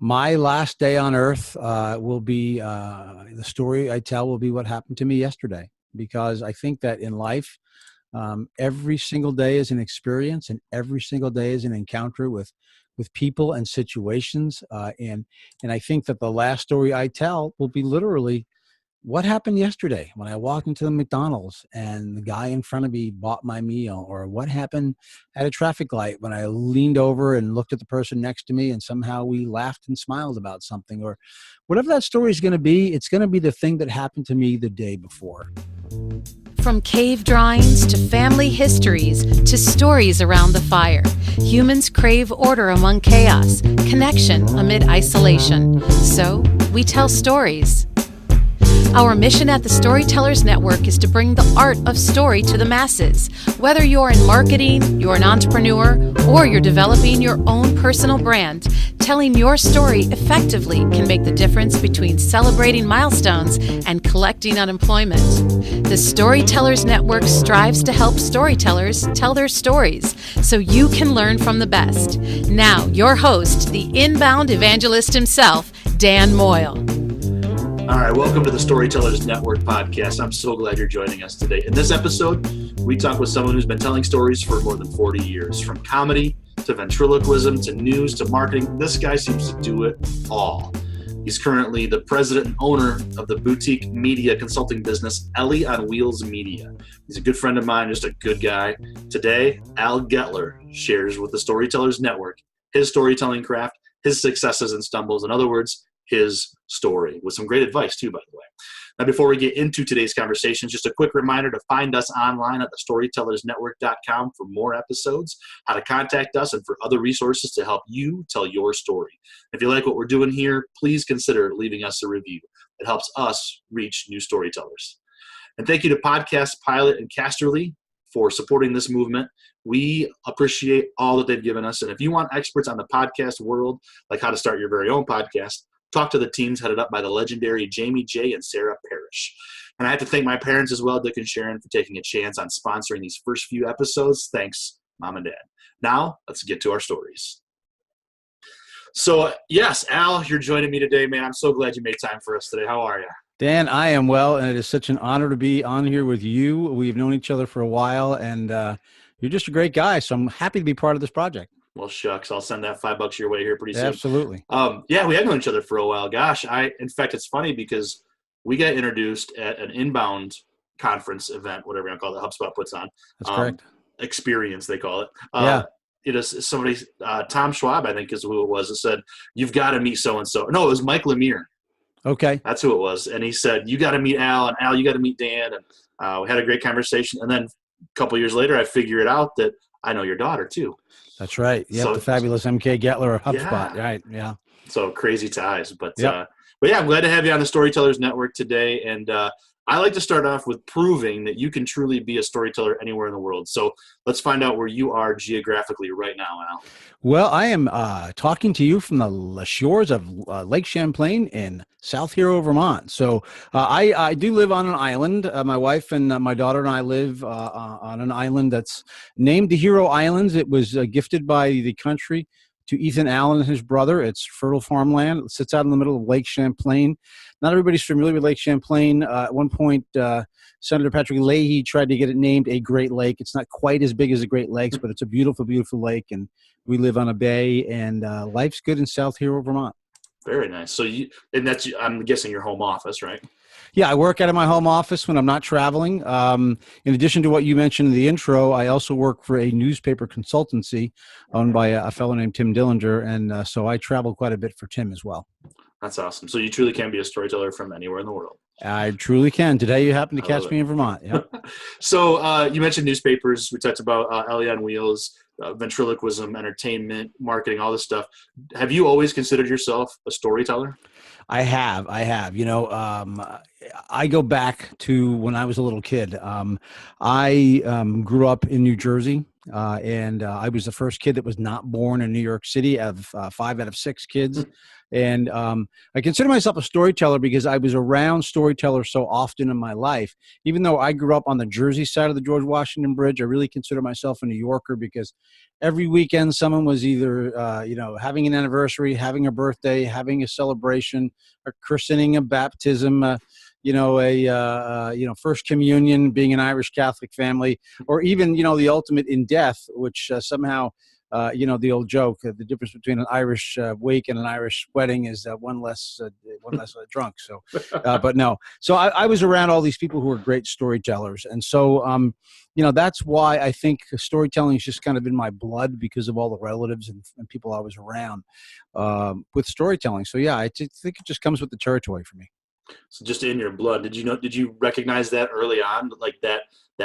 My last day on earth will be the story I tell will be what happened to me yesterday, because I think that in life, every single day is an experience, and every single day is an encounter with people and situations. And I think that the last story I tell will be literally what happened yesterday when I walked into the McDonald's and the guy in front of me bought my meal, or what happened at a traffic light when I leaned over and looked at the person next to me and somehow we laughed and smiled about something, or whatever that story is going to be. It's going to be the thing that happened to me the day before. From cave drawings to family histories to stories around the fire, humans crave order among chaos, connection amid isolation. So, we tell stories. Our mission at the Storytellers Network is to bring the art of story to the masses. Whether you're in marketing, you're an entrepreneur, or you're developing your own personal brand, telling your story effectively can make the difference between celebrating milestones and collecting unemployment. The Storytellers Network strives to help storytellers tell their stories so you can learn from the best. Now, your host, the inbound evangelist himself, Dan Moyle. All right, welcome to the Storytellers Network podcast. I'm so glad you're joining us today. In this episode, we talk with someone who's been telling stories for more than 40 years. From comedy to ventriloquism to news to marketing, this guy seems to do it all. He's currently the president and owner of the boutique media consulting business, Ellie on Wheels Media. He's a good friend of mine, just a good guy. Today, Al Getler shares with the Storytellers Network his storytelling craft, his successes and stumbles. In other words, his story, with some great advice too, by the way. Now, before we get into today's conversation, just a quick reminder to find us online at thestorytellersnetwork.com for more episodes, how to contact us, and for other resources to help you tell your story. If you like what we're doing here, please consider leaving us a review. It helps us reach new storytellers. And thank you to Podcast Pilot and Casterly for supporting this movement. We appreciate all that they've given us. And if you want experts on the podcast world, like how to start your very own podcast, talk to the teams headed up by the legendary Jamie J. and Sarah Parrish. And I have to thank my parents as well, Dick and Sharon, for taking a chance on sponsoring these first few episodes. Thanks, Mom and Dad. Now, let's get to our stories. So, yes, Al, you're joining me today, man. I'm so glad you made time for us today. How are you? Dan, I am well, and it is such an honor to be on here with you. We've known each other for a while, and you're just a great guy, so I'm happy to be part of this project. Well, shucks, I'll send that $5 your way here pretty soon. Absolutely. Yeah, we have known each other for a while. Gosh, in fact, it's funny because we got introduced at an inbound conference event, whatever you want to call it, HubSpot puts on. That's correct. Experience, they call it. Yeah. It is somebody, Tom Schwab, I think is who it was, that said, you've got to meet so-and-so. No, it was Mike Lemire. Okay. That's who it was. And he said, you got to meet Al, and Al, you got to meet Dan. And we had a great conversation. And then a couple years later, I figured out that I know your daughter too. That's right. Yeah, so, the fabulous MK Getler of HubSpot. Yeah. Right. Yeah. So crazy ties. But yep. Yeah, I'm glad to have you on the Storytellers Network today. And I like to start off with proving that you can truly be a storyteller anywhere in the world. So let's find out where you are geographically right now, Al. Well, I am talking to you from the shores of Lake Champlain in South Hero, Vermont. So I do live on an island. My wife and my daughter and I live on an island that's named the Hero Islands. It was gifted by the country to Ethan Allen and his brother. It's fertile farmland. It sits out in the middle of Lake Champlain. Not everybody's familiar with Lake Champlain. At one point, Senator Patrick Leahy tried to get it named a Great Lake. It's not quite as big as the Great Lakes, but it's a beautiful, beautiful lake. And we live on a bay, and life's good in South Hero, Vermont. Very nice. So that's, I'm guessing, your home office, right? Yeah, I work out of my home office when I'm not traveling. In addition to what you mentioned in the intro, I also work for a newspaper consultancy owned by a fellow named Tim Dillinger, and so I travel quite a bit for Tim as well. That's awesome. So you truly can be a storyteller from anywhere in the world. I truly can. Today you happen to catch me in Vermont. Yeah. So you mentioned newspapers. We talked about Ellie on Wheels, ventriloquism, entertainment, marketing, all this stuff. Have you always considered yourself a storyteller? I have. You know, I go back to when I was a little kid. I grew up in New Jersey, and I was the first kid that was not born in New York City of 5 out of 6 kids. And I consider myself a storyteller because I was around storytellers so often in my life. Even though I grew up on the Jersey side of the George Washington Bridge, I really consider myself a New Yorker because every weekend someone was either, having an anniversary, having a birthday, having a celebration, a christening, a baptism, first communion, being an Irish Catholic family, or even, the ultimate in death, which somehow, the old joke, the difference between an Irish wake and an Irish wedding is one less drunk. So, but no. So I was around all these people who were great storytellers. And so, that's why I think storytelling is just kind of in my blood because of all the relatives and people I was around with storytelling. So, yeah, I think it just comes with the territory for me. So just in your blood, did you recognize that early on, like that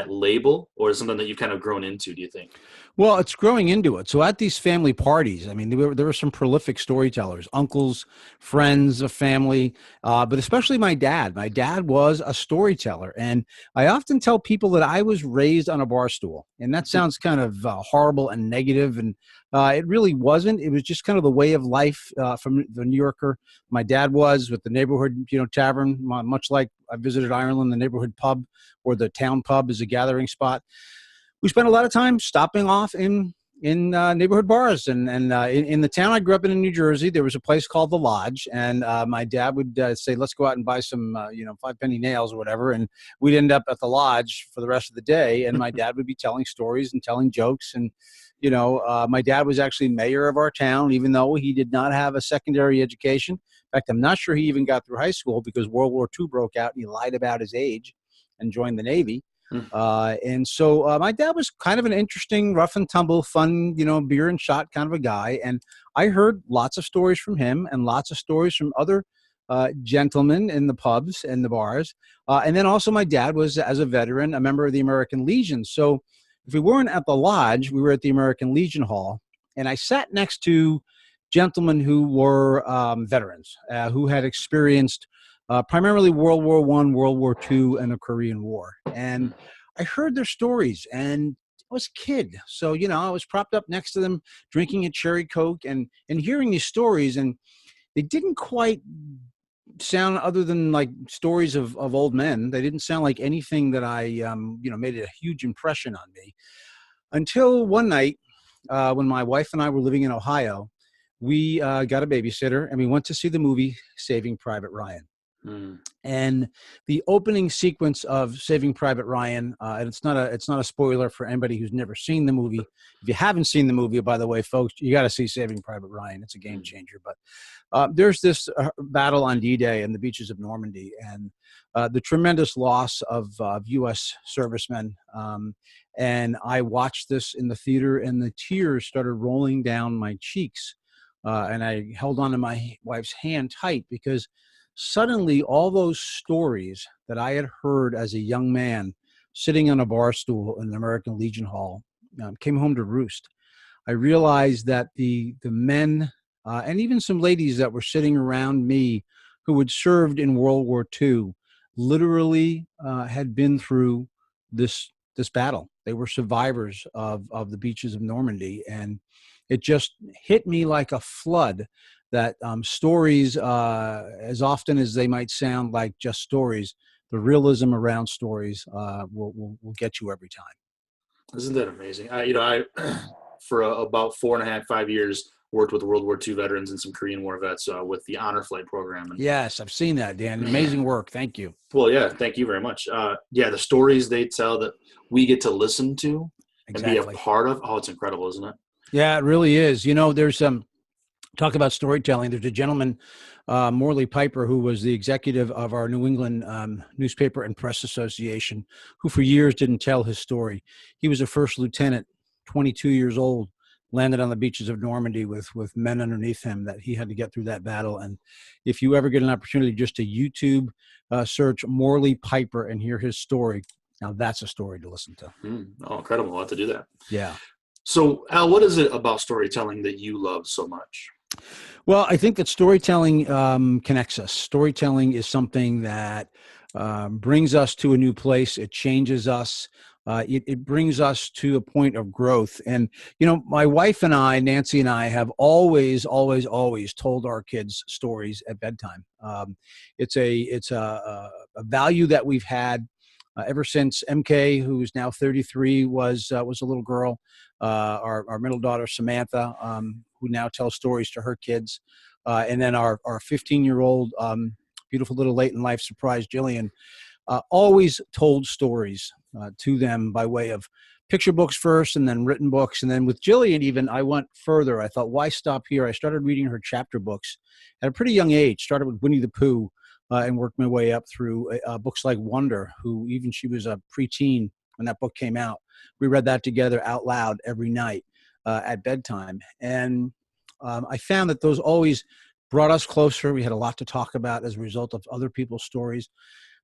label, or is it something that you've kind of grown into, do you think? Well, it's growing into it. So at these family parties, I mean, there were some prolific storytellers, uncles, friends, a family, but especially my dad. My dad was a storyteller. And I often tell people that I was raised on a bar stool. And that sounds kind of horrible and negative. And it really wasn't. It was just kind of the way of life from the New Yorker. My dad was with the neighborhood, tavern, much like I visited Ireland, the neighborhood pub or the town pub is a gathering spot. We spent a lot of time stopping off in neighborhood bars, and in the town I grew up in New Jersey, there was a place called the Lodge, and my dad would say, "Let's go out and buy some 5-penny nails or whatever," and we'd end up at the Lodge for the rest of the day, and my dad would be telling stories and telling jokes, and my dad was actually mayor of our town, even though he did not have a secondary education. In fact, I'm not sure he even got through high school because World War II broke out and he lied about his age and joined the Navy. And so my dad was kind of an interesting, rough and tumble, fun, beer and shot kind of a guy. And I heard lots of stories from him and lots of stories from other gentlemen in the pubs and the bars. And then also my dad was, as a veteran, a member of the American Legion. So if we weren't at the Lodge, we were at the American Legion Hall. And I sat next to gentlemen who were veterans, who had experienced primarily World War I, World War II, and the Korean War. And I heard their stories, and I was a kid. So, I was propped up next to them, drinking a cherry Coke and hearing these stories. And they didn't quite sound, other than like stories of old men, they didn't sound like anything that I, made a huge impression on me. Until one night, when my wife and I were living in Ohio, we got a babysitter, and we went to see the movie Saving Private Ryan. And the opening sequence of Saving Private Ryan, and it's not a spoiler for anybody who's never seen the movie. If you haven't seen the movie, by the way, folks, you got to see Saving Private Ryan. It's a game changer. But there's this battle on D-Day and the beaches of Normandy, and the tremendous loss of U.S. servicemen. And I watched this in the theater, and the tears started rolling down my cheeks. And I held on to my wife's hand tight because suddenly all those stories that I had heard as a young man sitting on a bar stool in the American Legion Hall came home to roost. I realized that the men and even some ladies that were sitting around me who had served in World War II literally had been through this battle. They were survivors of the beaches of Normandy. And it just hit me like a flood that stories, as often as they might sound like just stories, the realism around stories will get you every time. Isn't that amazing? I for about 4.5, 5 years, worked with World War II veterans and some Korean War vets with the Honor Flight program. And, yes, I've seen that, Dan. Amazing work. Thank you. Well, yeah, thank you very much. The stories they tell that we get to listen to and be a part of. Oh, it's incredible, isn't it? Yeah, it really is. There's talk about storytelling. There's a gentleman, Morley Piper, who was the executive of our New England Newspaper and Press Association, who for years didn't tell his story. He was a first lieutenant, 22 years old, landed on the beaches of Normandy with men underneath him that he had to get through that battle. And if you ever get an opportunity just to YouTube search Morley Piper and hear his story, now that's a story to listen to. Oh, incredible. We'll have to do that. Yeah. So, Al, what is it about storytelling that you love so much? Well, I think that storytelling connects us. Storytelling is something that brings us to a new place. It changes us. it brings us to a point of growth. And, you know, my wife and I, Nancy and I, have always, always, always told our kids stories at bedtime. It's a value that we've had ever since MK, who's now 33, was a little girl. Our middle daughter, Samantha, who now tells stories to her kids. And then our 15-year-old, beautiful little late in life surprise, Jillian, always told stories to them by way of picture books first and then written books. And then with Jillian, even, I went further. I thought, why stop here? I started reading her chapter books at a pretty young age, started with Winnie the Pooh, and worked my way up through books like Wonder, who even she was a preteen when that book came out. We read that together out loud every night at bedtime. And I found that those always brought us closer. We had a lot to talk about as a result of other people's stories.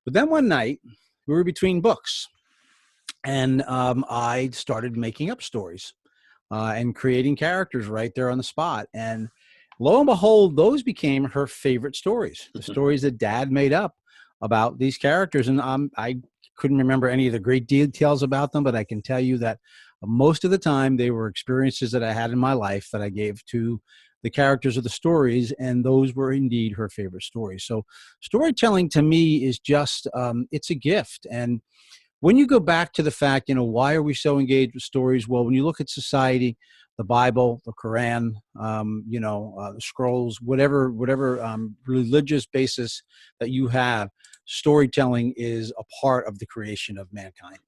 But then one night, we were between books, and I started making up stories and creating characters right there on the spot. And lo and behold, those became her favorite stories, the stories that Dad made up about these characters. And I couldn't remember any of the great details about them, but I can tell you that most of the time they were experiences that I had in my life that I gave to the characters of the stories, and those were indeed her favorite stories. So storytelling to me is just, it's a gift. And when you go back to the fact, you know, why are we so engaged with stories? Well, when you look at society, the Bible, the Quran, the scrolls, whatever religious basis that you have, storytelling is a part of the creation of mankind.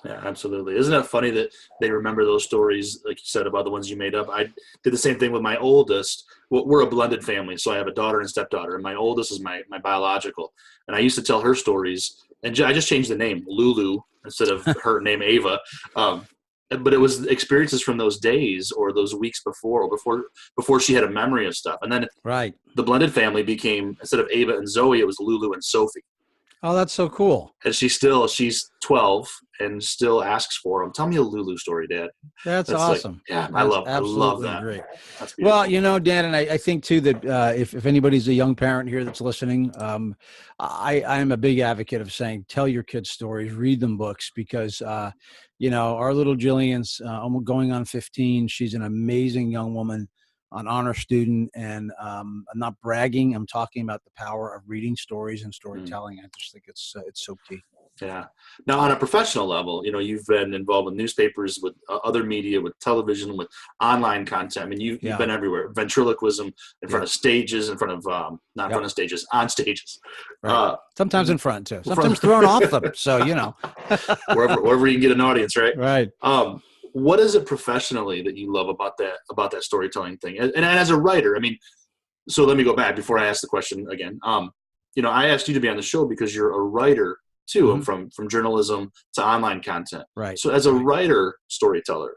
Yeah, absolutely. Isn't it funny that they remember those stories, like you said, about the ones you made up? I did the same thing with my oldest. Well, we're a blended family, so I have a daughter and stepdaughter, and my oldest is my biological. And I used to tell her stories, and I just changed the name, Lulu, instead of her name, Ava. But it was experiences from those days or those weeks before she had a memory of stuff. And then Right. the blended family became, instead of Ava and Zoe, it was Lulu and Sophie. Oh, that's so cool. And she's 12 and still asks for them. Tell me a Lulu story, Dad. That's awesome. Like, yeah, That's I love that. Great. That's beautiful. Well, you know, Dan, and I think too that if anybody's a young parent here that's listening, I'm a big advocate of saying, tell your kids stories, read them books, because, our little Jillian's almost going on 15. She's an amazing young woman, an honor student, and I'm not bragging. I'm talking about the power of reading stories and storytelling. I just think it's so key. Yeah. Now, on a professional level, you've been involved with newspapers, with other media, with television, with online content. I mean, you've been everywhere. Ventriloquism in front of stages, in front of not in front of stages, on stages. Right. Sometimes in front too. Sometimes thrown off them. So wherever you can get an audience, right? Right. What is it professionally that you love about that storytelling thing? And as a writer, I mean, so let me go back before I ask the question again. I asked you to be on the show because you're a writer too, mm-hmm. from journalism to online content. Right. So as a writer, storyteller,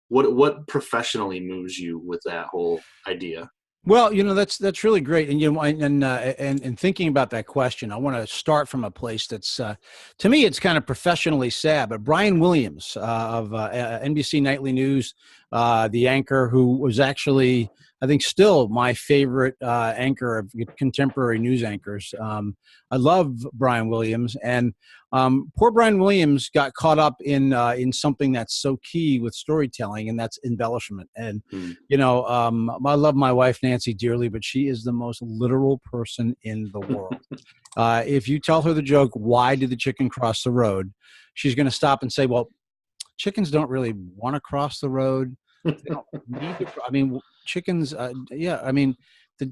what professionally moves you with that whole idea? Well, that's really great, and thinking about that question, I want to start from a place that's, to me, it's kind of professionally sad. But Brian Williams of NBC Nightly News, the anchor who was actually, I think, still my favorite anchor of contemporary news anchors. I love Brian Williams, and poor Brian Williams got caught up in something that's so key with storytelling, and that's embellishment. And I love my wife Nancy dearly, but she is the most literal person in the world. If you tell her the joke, "Why did the chicken cross the road?" she's going to stop and say, "Well, chickens don't really want to cross the road. They don't need to. I mean, chickens.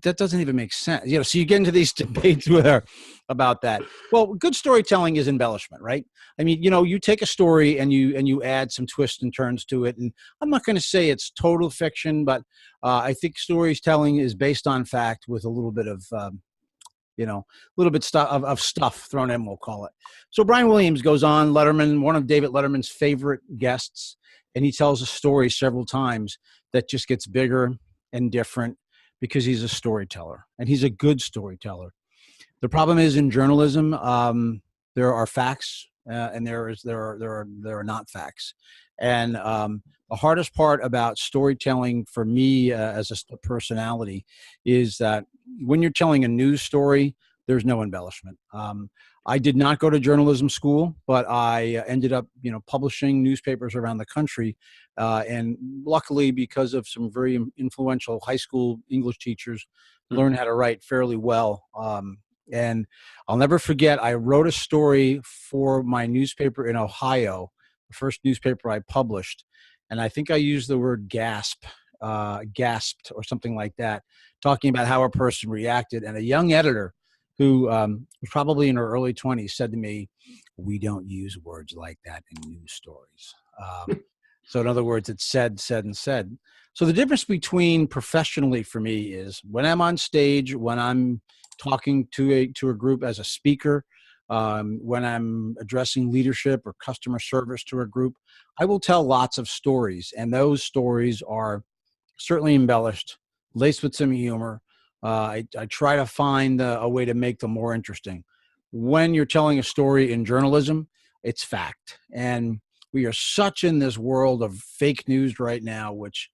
That doesn't even make sense." So you get into these debates with her about that. Well, good storytelling is embellishment, right? I mean, you take a story and you add some twists and turns to it. And I'm not going to say it's total fiction, but I think storytelling is based on fact with a little bit of, of stuff thrown in, we'll call it. So Brian Williams goes on, Letterman, one of David Letterman's favorite guests, and he tells a story several times that just gets bigger and different, because he's a storyteller, and he's a good storyteller. The problem is, in journalism, there are facts and there are not facts. And the hardest part about storytelling for me as a personality is that when you're telling a news story, there's no embellishment. I did not go to journalism school, but I ended up, publishing newspapers around the country. And luckily, because of some very influential high school English teachers, learned how to write fairly well. And I'll never forget, I wrote a story for my newspaper in Ohio, the first newspaper I published. And I think I used the word gasped or something like that, talking about how a person reacted. And a young editor who was probably in her early 20s said to me, "We don't use words like that in news stories." So in other words, it's said, and said. So the difference between professionally for me is when I'm on stage, when I'm talking to a group as a speaker, when I'm addressing leadership or customer service to a group, I will tell lots of stories, and those stories are certainly embellished, laced with some humor. I try to find a way to make them more interesting. When you're telling a story in journalism, it's fact. And we are such in this world of fake news right now, which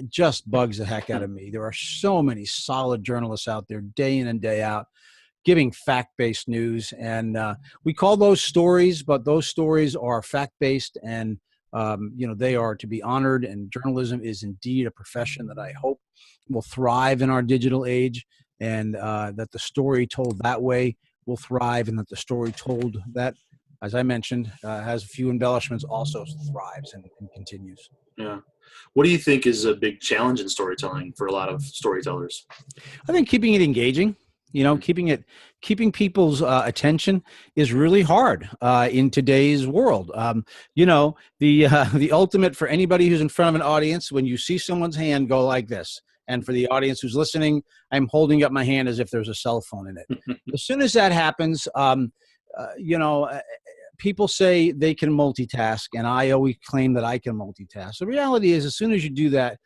just bugs the heck out of me. There are so many solid journalists out there day in and day out giving fact-based news. And we call those stories, but those stories are fact-based, and they are to be honored. And journalism is indeed a profession that I hope will thrive in our digital age, and that the story told that way will thrive, and that the story told that, as I mentioned, has a few embellishments, also thrives and continues. Yeah. What do you think is a big challenge in storytelling for a lot of storytellers? I think keeping it engaging, keeping people's attention is really hard in today's world. The ultimate for anybody who's in front of an audience, when you see someone's hand go like this, and for the audience who's listening, I'm holding up my hand as if there's a cell phone in it. As soon as that happens, people say they can multitask, and I always claim that I can multitask. The reality is, as soon as you do that,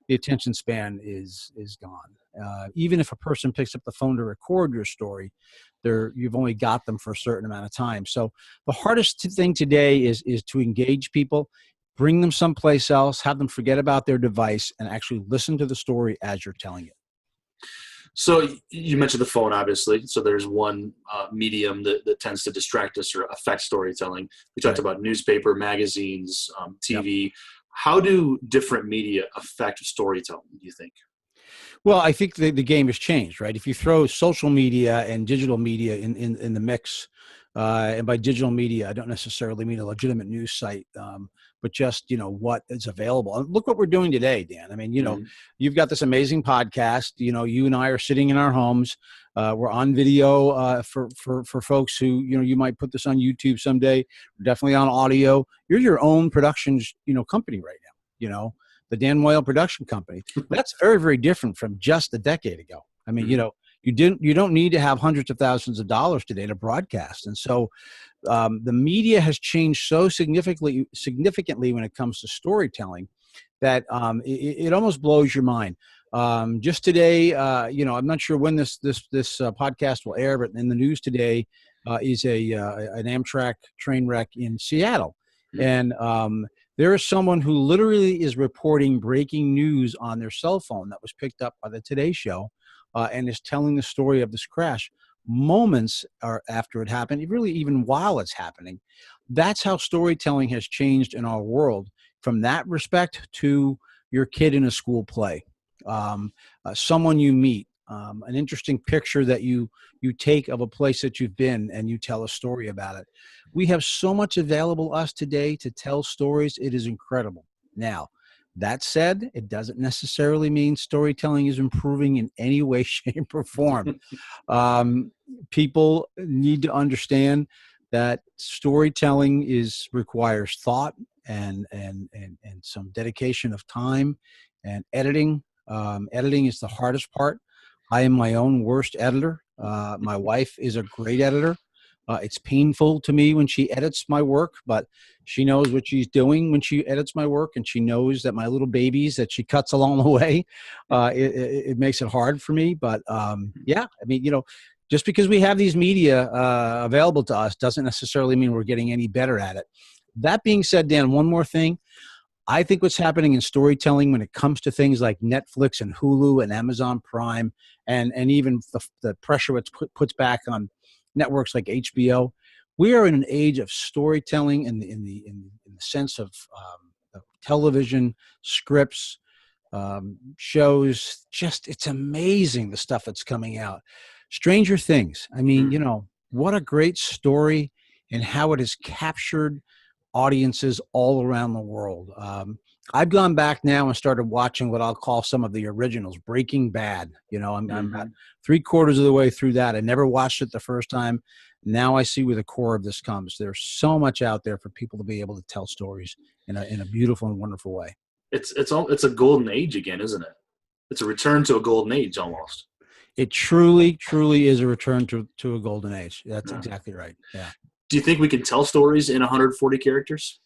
the attention span is gone. Even if a person picks up the phone to record your story, you've only got them for a certain amount of time. So the hardest thing today is to engage people, bring them someplace else, have them forget about their device, and actually listen to the story as you're telling it. So you mentioned the phone, obviously. So there's one medium that tends to distract us or affect storytelling. We talked about newspaper, magazines, TV. Yep. How do different media affect storytelling, do you think? Well, I think the game has changed, right? If you throw social media and digital media in the mix, and by digital media, I don't necessarily mean a legitimate news site, but just, what is available. And look what we're doing today, Dan. I mean, you've got this amazing podcast. You and I are sitting in our homes. We're on video for folks who, you might put this on YouTube someday. We're definitely on audio. You're your own production, company right now, the Dan Moyle production company. That's very, very different from just a decade ago. I mean, you don't need to have hundreds of thousands of dollars today to broadcast. And so the media has changed so significantly when it comes to storytelling that it almost blows your mind. Just today, I'm not sure when this podcast will air, but in the news today is an Amtrak train wreck in Seattle. And there is someone who literally is reporting breaking news on their cell phone that was picked up by the Today Show, and is telling the story of this crash moments after it happened, really even while it's happening. That's how storytelling has changed in our world, from that respect to your kid in a school play, someone you meet, an interesting picture that you take of a place that you've been, and you tell a story about it. We have so much available to us today to tell stories. It is incredible. Now, that said, it doesn't necessarily mean storytelling is improving in any way, shape, or form. People need to understand that storytelling requires thought and some dedication of time and editing. Editing is the hardest part. I am my own worst editor. My wife is a great editor. It's painful to me when she edits my work, but she knows what she's doing when she edits my work, and she knows that my little babies that she cuts along the way, it makes it hard for me. But yeah, I mean, just because we have these media available to us doesn't necessarily mean we're getting any better at it. That being said, Dan, one more thing. I think what's happening in storytelling when it comes to things like Netflix and Hulu and Amazon Prime, and even the pressure it's puts back on networks like HBO, we are in an age of storytelling in the sense of television scripts, shows. Just it's amazing the stuff that's coming out. Stranger Things. I mean, Mm. what a great story and how it has captured audiences all around the world. I've gone back now and started watching what I'll call some of the originals. Breaking Bad. I'm about Mhm. three-quarters of the way through that. I never watched it the first time. Now I see where the core of this comes. There's so much out there for people to be able to tell stories in a beautiful and wonderful way. It's a golden age again, isn't it? It's a return to a golden age almost. It truly, truly is a return to a golden age. That's Yeah. exactly right. Yeah. Do you think we can tell stories in 140 characters?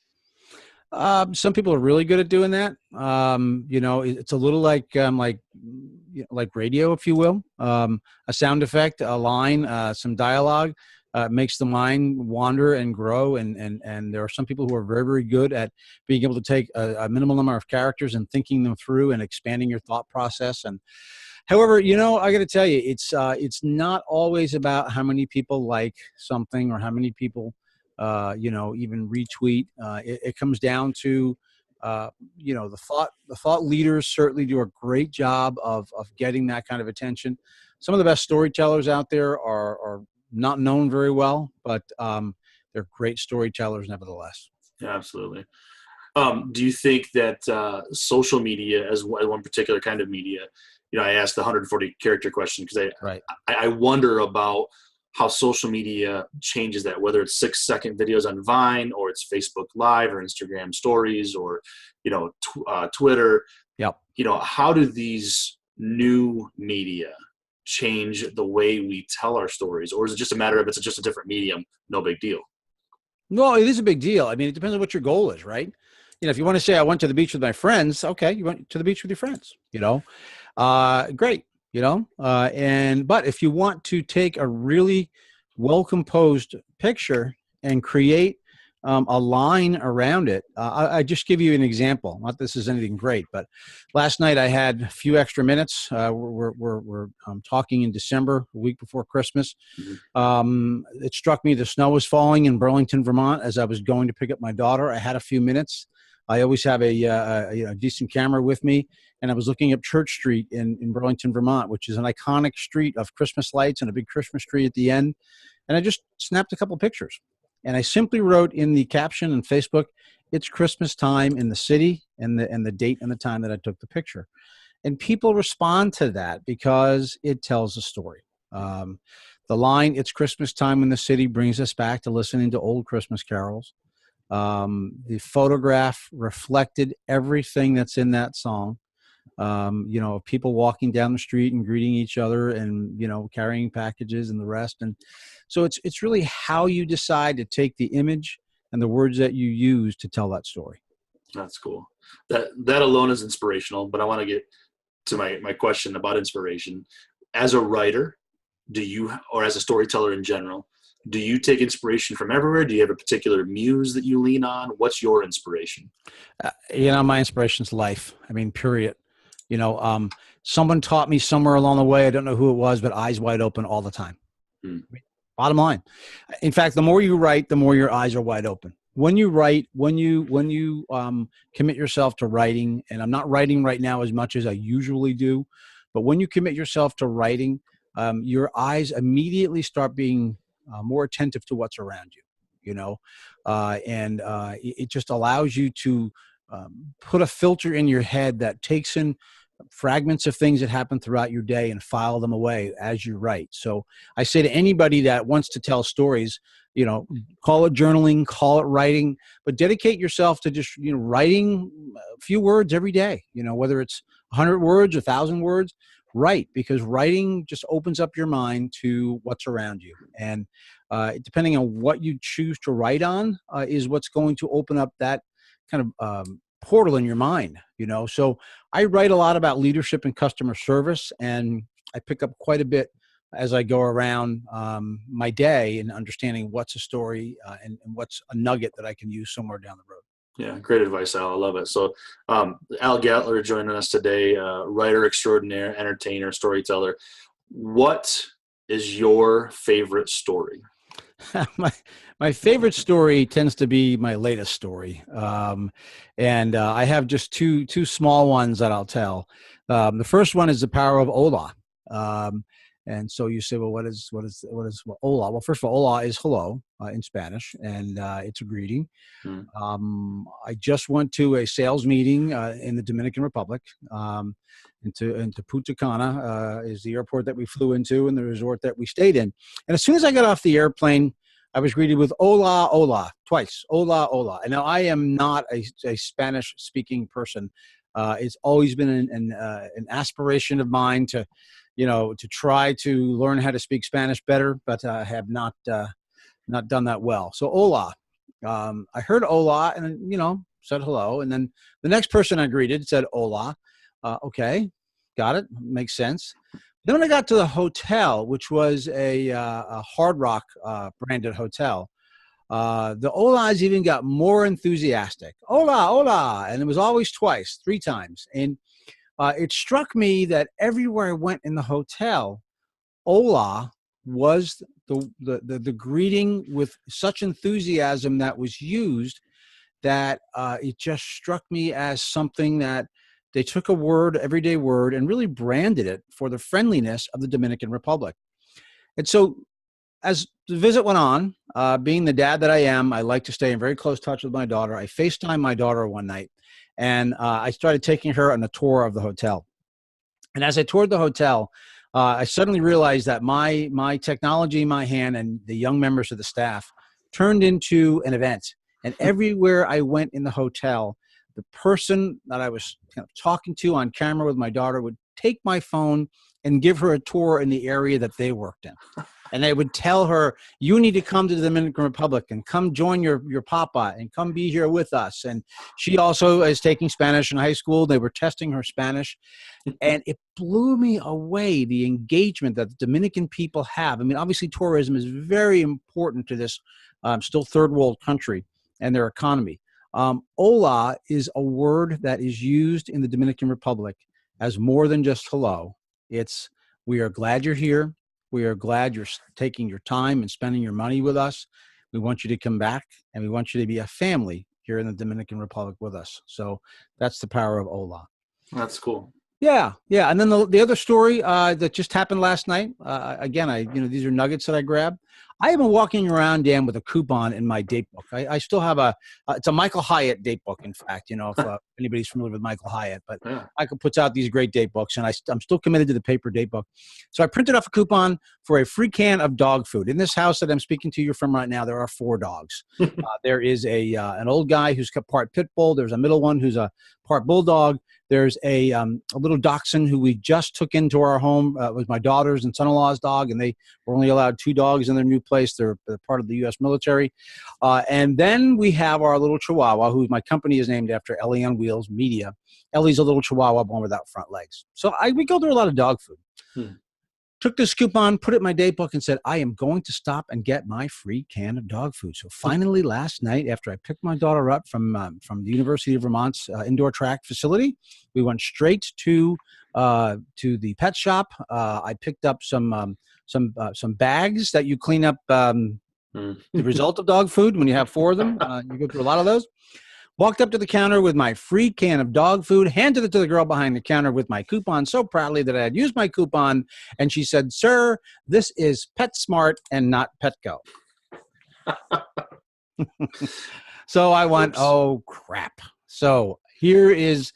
Some people are really good at doing that. It's a little like radio, if you will. A sound effect, a line, some dialogue makes the mind wander and grow. And there are some people who are very, very good at being able to take a minimal number of characters and thinking them through and expanding your thought process. And however, I got to tell you, it's not always about how many people like something or how many people even retweet. It comes down to the thought leaders certainly do a great job of getting that kind of attention. Some of the best storytellers out there are not known very well, but they're great storytellers nevertheless. Yeah, absolutely. Do you think that social media, as one particular kind of media, I asked the 140 character question because Right. I wonder about how social media changes that, whether it's 6-second videos on Vine or it's Facebook Live or Instagram Stories or, Twitter. Yep. How do these new media change the way we tell our stories? Or is it just a matter of it's just a different medium, no big deal? Well, it is a big deal. I mean, it depends on what your goal is, right? If you want to say I went to the beach with my friends, okay, you went to the beach with your friends, great, but if you want to take a really well composed picture and create a line around it, I just give you an example. Not this is anything great, but last night I had a few extra minutes. We're talking in December, a week before Christmas. It struck me the snow was falling in Burlington, Vermont, as I was going to pick up my daughter. I had a few minutes. I always have a decent camera with me, and I was looking up Church Street in Burlington, Vermont, which is an iconic street of Christmas lights and a big Christmas tree at the end. And I just snapped a couple pictures, and I simply wrote in the caption on Facebook, "It's Christmas time in the city," and the date and the time that I took the picture. And people respond to that because it tells a story. The line, "It's Christmas time in the city," brings us back to listening to old Christmas carols. The photograph reflected everything that's in that song. People walking down the street and greeting each other and, carrying packages and the rest. And so it's really how you decide to take the image and the words that you use to tell that story. That's cool. That alone is inspirational, but I want to get to my question about inspiration. As a writer, or as a storyteller in general, do you take inspiration from everywhere? Do you have a particular muse that you lean on? What's your inspiration? My inspiration's life. I mean, period. Someone taught me somewhere along the way, I don't know who it was, but eyes wide open all the time. Hmm. Bottom line. In fact, the more you write, the more your eyes are wide open. When you write, when you commit yourself to writing, and I'm not writing right now as much as I usually do, but when you commit yourself to writing, your eyes immediately start being more attentive to what's around you, and it just allows you to put a filter in your head that takes in fragments of things that happen throughout your day and file them away as you write. So I say to anybody that wants to tell stories, call it journaling, call it writing, but dedicate yourself to just, writing a few words every day, whether it's 100 words, 1,000 words, write, because writing just opens up your mind to what's around you. And depending on what you choose to write on is what's going to open up that kind of portal in your mind, So I write a lot about leadership and customer service, and I pick up quite a bit as I go around my day and understanding what's a story and what's a nugget that I can use somewhere down the road. Yeah, great advice, Al. I love it. So, Al Getler joining us today, writer extraordinaire, entertainer, storyteller. What is your favorite story? my my favorite story tends to be my latest story, and I have just two small ones that I'll tell. The first one is the power of Ola, and so you say, well, what is Ola? Well, first of all, Ola is hello in Spanish, and it's a greeting. Hmm. I just went to a sales meeting in the Dominican Republic. Into Punta Cana is the airport that we flew into and the resort that we stayed in. And as soon as I got off the airplane, I was greeted with "Hola, hola" twice. "Hola, hola." And now I am not a Spanish-speaking person. It's always been an aspiration of mine to, to try to learn how to speak Spanish better, but I have not done that well. So "Hola." I heard "Hola" and said hello, and then the next person I greeted said "Hola." Okay, got it. Makes sense. Then when I got to the hotel, which was a Hard Rock branded hotel, the Olas even got more enthusiastic. Hola, hola. And it was always twice, three times. And it struck me that everywhere I went in the hotel, Hola was the greeting with such enthusiasm that was used that it just struck me as something that they took a word, everyday word, and really branded it for the friendliness of the Dominican Republic. And so as the visit went on, being the dad that I am, I like to stay in very close touch with my daughter. I FaceTimed my daughter one night, and I started taking her on a tour of the hotel. And as I toured the hotel, I suddenly realized that my technology in my hand and the young members of the staff turned into an event. And everywhere I went in the hotel, the person that I was kind of talking to on camera with my daughter would take my phone and give her a tour in the area that they worked in. And they would tell her, you need to come to the Dominican Republic and come join your papa and come be here with us. And she also is taking Spanish in high school. They were testing her Spanish. And it blew me away, the engagement that the Dominican people have. I mean, obviously, tourism is very important to this still third world country and their economy. Hola is a word that is used in the Dominican Republic as more than just hello. It's, we are glad you're here. We are glad you're taking your time and spending your money with us. We want you to come back, and we want you to be a family here in the Dominican Republic with us. So that's the power of Hola. That's cool. Yeah. And then the other story that just happened last night. Again, these are nuggets that I grabbed. I have been walking around, Dan, with a coupon in my date book. I still have it's a Michael Hyatt date book, in fact, if anybody's familiar with Michael Hyatt. But Yeah. Michael puts out these great date books, and I'm still committed to the paper date book. So I printed off a coupon for a free can of dog food. In this house that I'm speaking to you from right now, there are 4 dogs. There is an old guy who's part pit bull. There's a middle one who's a part bulldog. There's a little dachshund who we just took into our home. It was my daughter's and son-in-law's dog, and they were only allowed 2 dogs in their new place. They're part of the U.S. military. And then we have our little Chihuahua, who my company is named after, Ellie on Wheels Media. Ellie's a little Chihuahua born without front legs. So we go through a lot of dog food. Took this coupon, put it in my date book, and said, I am going to stop and get my free can of dog food. So finally, last night, after I picked my daughter up from the University of Vermont's indoor track facility, we went straight to the pet shop. I picked up some bags that you clean up the result of dog food when you have 4 of them. You go through a lot of those. Walked up to the counter with my free can of dog food, handed it to the girl behind the counter with my coupon so proudly that I had used my coupon. And she said, sir, this is PetSmart and not Petco. So I went, oh, crap. So here's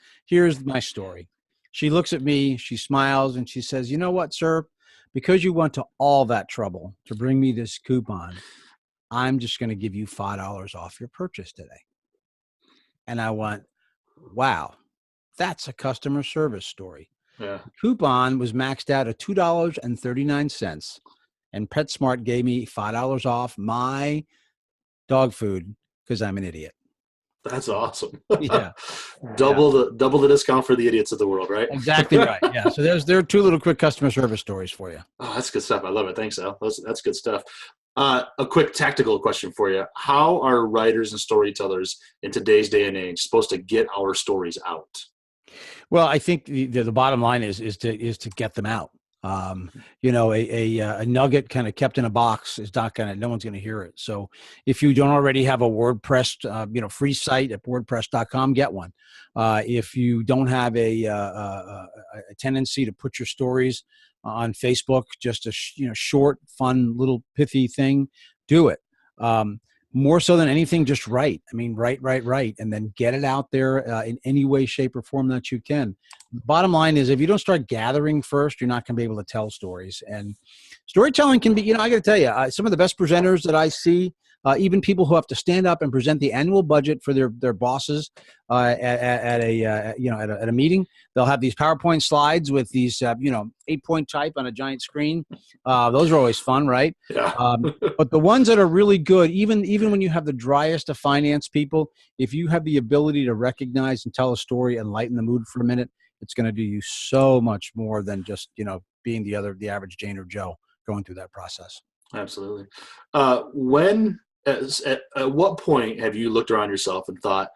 my story. She looks at me, she smiles, and she says, you know what, sir? Because you went to all that trouble to bring me this coupon, I'm just going to give you $5 off your purchase today. And I went, wow, that's a customer service story. Yeah. The coupon was maxed out at $2.39, and PetSmart gave me $5 off my dog food because I'm an idiot. That's awesome. Yeah. Double the discount for the idiots of the world, right? Exactly right. Yeah. So there are 2 little quick customer service stories for you. Oh, that's good stuff. I love it. Thanks, Al. That's good stuff. A quick tactical question for you. How are writers and storytellers in today's day and age supposed to get our stories out? Well, I think the bottom line is to get them out. A nugget kind of kept in a box is not gonna no one's gonna hear it. So if you don't already have a WordPress free site at WordPress.com, get one. If you don't have a tendency to put your stories on Facebook, just a short, fun, little pithy thing, do it. Um, More so than anything, just write. I mean, write, and then get it out there in any way, shape, or form that you can. Bottom line is, if you don't start gathering first, you're not going to be able to tell stories. And storytelling can be, I got to tell you, some of the best presenters that I see, even people who have to stand up and present the annual budget for their bosses at a meeting, they'll have these PowerPoint slides with these 8-point type on a giant screen. Those are always fun, right? Yeah. But the ones that are really good, even when you have the driest of finance people, if you have the ability to recognize and tell a story and lighten the mood for a minute, it's going to do you so much more than just being the average Jane or Joe going through that process. Absolutely. At what point have you looked around yourself and thought,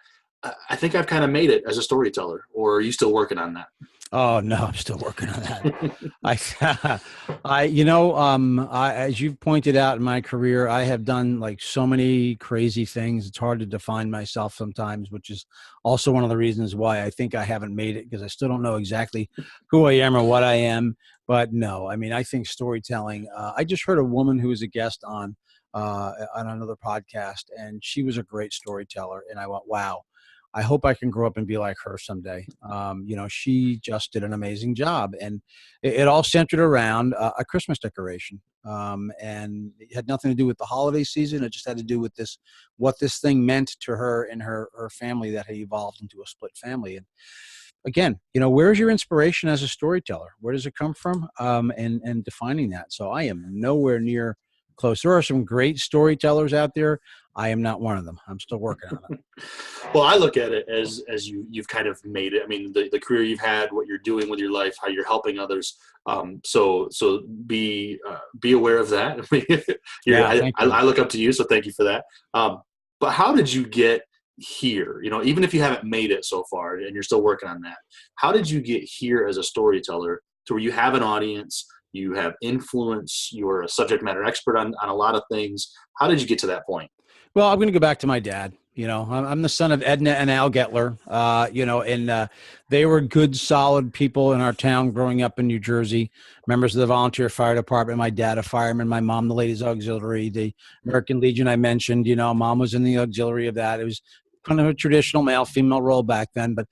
I think I've kind of made it as a storyteller, or are you still working on that? Oh no, I'm still working on that. As you've pointed out in my career, I have done like so many crazy things. It's hard to define myself sometimes, which is also one of the reasons why I think I haven't made it, because I still don't know exactly who I am or what I am. But no, I mean, I think storytelling. I just heard a woman who was a guest on another podcast, and she was a great storyteller, and I went, wow. I hope I can grow up and be like her someday. She just did an amazing job, and it all centered around a Christmas decoration. And it had nothing to do with the holiday season. It just had to do with what this thing meant to her and her family that had evolved into a split family. And again, where's your inspiration as a storyteller? Where does it come from? And defining that. So I am nowhere near close. There are some great storytellers out there. I am not one of them. I'm still working on it. Well, I look at it as you've kind of made it. I mean, the career you've had, what you're doing with your life, how you're helping others. So be aware of that. I look up to you, so thank you for that. But how did you get here? Even if you haven't made it so far and you're still working on that, how did you get here as a storyteller to where you have an audience, you have influence, you're a subject matter expert on a lot of things? How did you get to that point? Well, I'm going to go back to my dad. I'm the son of Edna and Al Getler, and they were good, solid people in our town growing up in New Jersey, members of the volunteer fire department. My dad, a fireman, my mom, the ladies auxiliary, the American Legion I mentioned, mom was in the auxiliary of that. It was kind of a traditional male-female role back then, but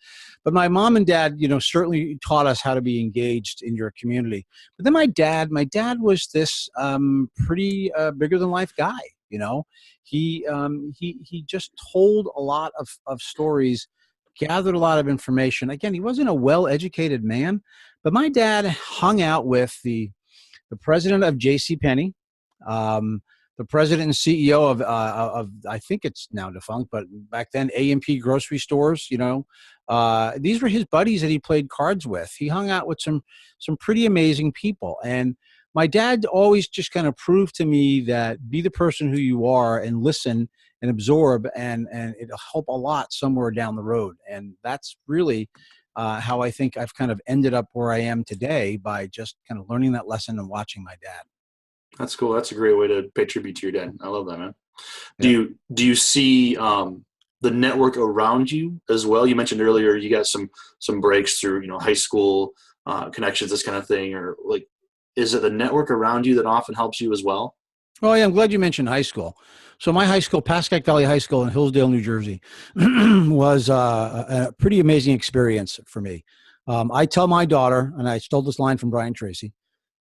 my mom and dad, certainly taught us how to be engaged in your community. But then my dad was this pretty bigger than life guy. He just told a lot of stories, gathered a lot of information. Again, he wasn't a well-educated man, but my dad hung out with the president of JCPenney, the president and CEO of I think it's now defunct, but back then A&P grocery stores. These were his buddies that he played cards with. He hung out with some pretty amazing people, and my dad always just kind of proved to me that be the person who you are and listen and absorb, and it'll help a lot somewhere down the road. And that's really how I think I've kind of ended up where I am today, by just kind of learning that lesson and watching my dad. That's cool. That's a great way to pay tribute to your dad. I love that, man. Yeah. Do you see the network around you as well? You mentioned earlier you got some breaks through high school connections, this kind of thing, or like, is it the network around you that often helps you as well? Oh, yeah, I'm glad you mentioned high school. So my high school, Pascack Valley High School in Hillsdale, New Jersey, was a pretty amazing experience for me. I tell my daughter, and I stole this line from Brian Tracy,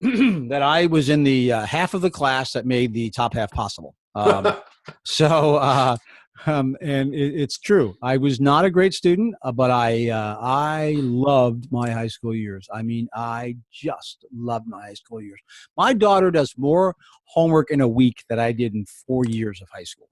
that I was in the half of the class that made the top half possible. And it's true. I was not a great student, but I loved my high school years. I mean, I just loved my high school years. My daughter does more homework in a week than I did in 4 years of high school.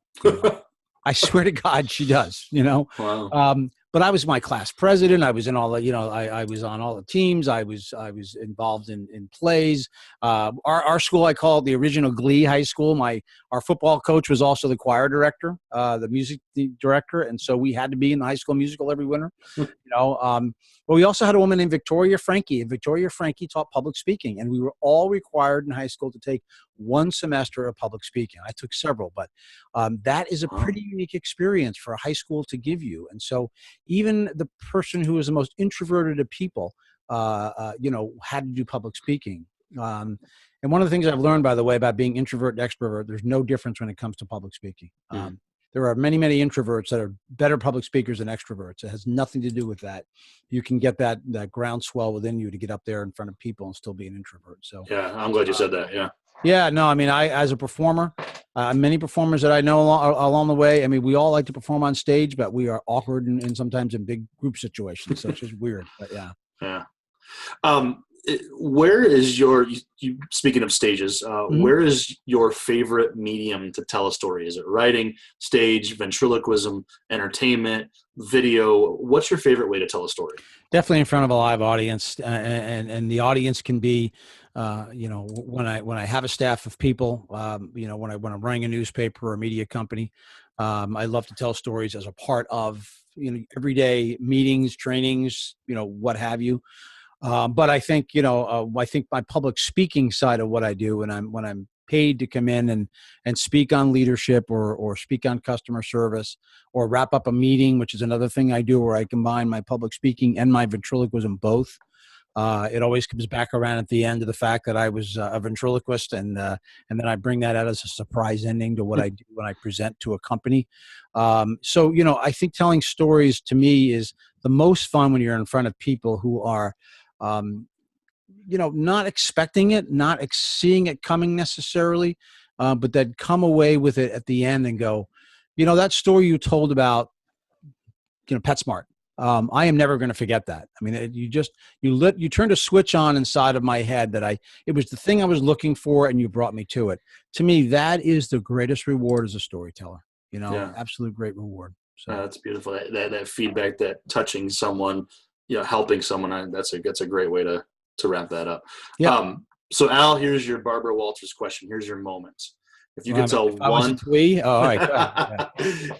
I swear to God, she does. Wow. but I was my class president. I was in all the, I was on all the teams. I was involved in plays. Our school, I call it the original Glee High School. Our football coach was also the choir director, the music director, and so we had to be in the high school musical every winter. But we also had a woman named Victoria Frankie, and Victoria Frankie taught public speaking, and we were all required in high school to take one semester of public speaking. I took several, but that is a pretty unique experience for a high school to give you. And so even the person who is the most introverted of people, had to do public speaking. And one of the things I've learned, by the way, about being introvert and extrovert, there's no difference when it comes to public speaking. There are many, many introverts that are better public speakers than extroverts. It has nothing to do with that. You can get that groundswell within you to get up there in front of people and still be an introvert. So yeah, I'm glad you said that. Yeah. Yeah, no, I mean, as a performer, many performers that I know along the way, I mean, we all like to perform on stage, but we are awkward and sometimes in big group situations. So it's just weird, but yeah. Yeah. Where is you speaking of stages, where is your favorite medium to tell a story? Is it writing, stage, ventriloquism, entertainment, video? What's your favorite way to tell a story? Definitely in front of a live audience, and the audience can be, when I have a staff of people, when I'm running a newspaper or a media company, I love to tell stories as a part of, everyday meetings, trainings, what have you. But I think, I think my public speaking side of what I do when I'm paid to come in and speak on leadership or speak on customer service or wrap up a meeting, which is another thing I do where I combine my public speaking and my ventriloquism both. It always comes back around at the end of the fact that I was a ventriloquist, and then I bring that out as a surprise ending to what I do when I present to a company. So, I think telling stories to me is the most fun when you're in front of people who are, not expecting it, not seeing it coming necessarily, but that come away with it at the end and go, that story you told about, PetSmart. I am never going to forget that. I mean, you turned a switch on inside of my head it was the thing I was looking for, and you brought me to it. To me, that is the greatest reward as a storyteller. Absolute great reward. So that's beautiful. That feedback, that touching someone, helping someone. That's a great way to wrap that up. Yeah. So Al, here's your Barbara Walters question. Here's your moment. If you could tell one, all right.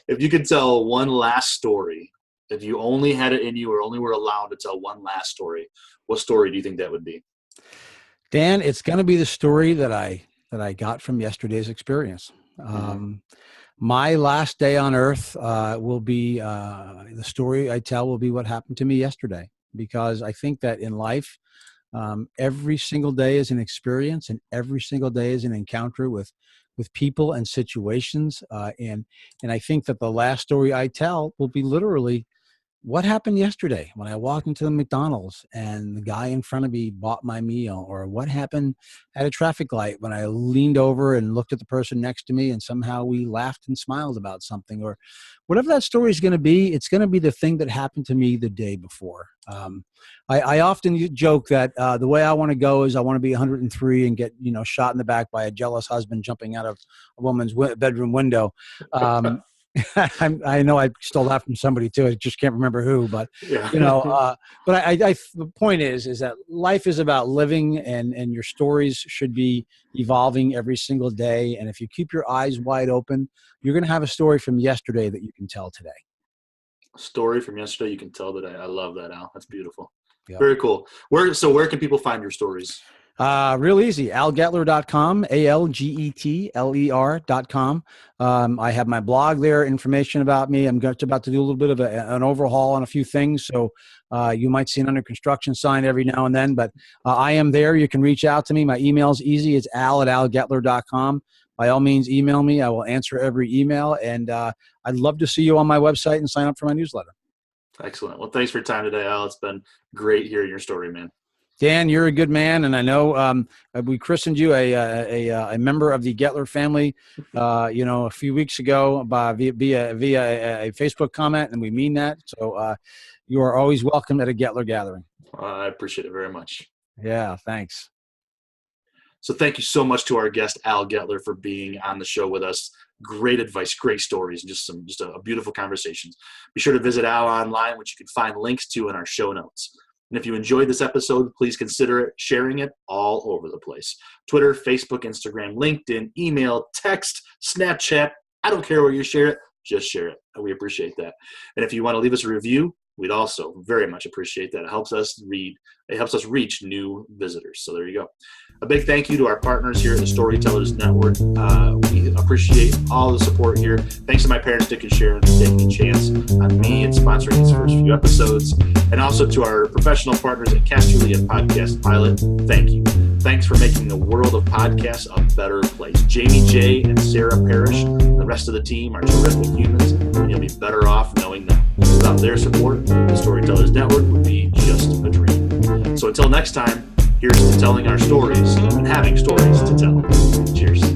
If you could tell one last story, if you only had it in you or only were allowed to tell one last story, what story do you think that would be? Dan, it's going to be the story that I got from yesterday's experience. My last day on earth will be the story I tell will be what happened to me yesterday, because I think that in life, every single day is an experience, and every single day is an encounter with people and situations. And I think that the last story I tell will be literally what happened yesterday when I walked into the McDonald's and the guy in front of me bought my meal, or what happened at a traffic light when I leaned over and looked at the person next to me and somehow we laughed and smiled about something, or whatever that story is going to be. It's going to be the thing that happened to me the day before. I often joke that the way I want to go is I want to be 103 and get, shot in the back by a jealous husband jumping out of a woman's bedroom window. I know I stole that from somebody too. I just can't remember who, but yeah. But the point is that life is about living, and your stories should be evolving every single day. And if you keep your eyes wide open, you're going to have a story from yesterday that you can tell today. A story from yesterday you can tell today. I love that, Al. That's beautiful. Yep. Very cool. Where can people find your stories? Real easy. AlGetler.com, ALGETLER.com. I have my blog there, information about me. I'm just about to do a little bit of an overhaul on a few things. So you might see an under construction sign every now and then, but I am there. You can reach out to me. My email's easy. It's al@algetler.com. By all means, email me. I will answer every email. And I'd love to see you on my website and sign up for my newsletter. Excellent. Well, thanks for your time today, Al. It's been great hearing your story, man. Dan, you're a good man, and I know we christened you a member of the Getler family, a few weeks ago via a Facebook comment, and we mean that. So you are always welcome at a Getler gathering. I appreciate it very much. Yeah, thanks. So thank you so much to our guest, Al Getler, for being on the show with us. great advice, great stories, and just a beautiful conversations. Be sure to visit Al online, which you can find links to in our show notes. And if you enjoyed this episode, please consider sharing it all over the place. Twitter, Facebook, Instagram, LinkedIn, email, text, Snapchat. I don't care where you share it. Just share it. We appreciate that. And if you want to leave us a review, we'd also very much appreciate that. It helps us reach new visitors. So there you go. A big thank you to our partners here at the Storytellers Network. We appreciate all the support here. Thanks to my parents, Dick and Sharon, for taking a chance on me and sponsoring these first few episodes. And also to our professional partners at Casterly and Podcast Pilot, thank you. Thanks for making the world of podcasts a better place. Jamie J. and Sarah Parrish, the rest of the team are terrific humans, and you'll be better off knowing them. Without their support, the Storytellers Network would be just a dream. So until next time, here's to telling our stories and having stories to tell. Cheers.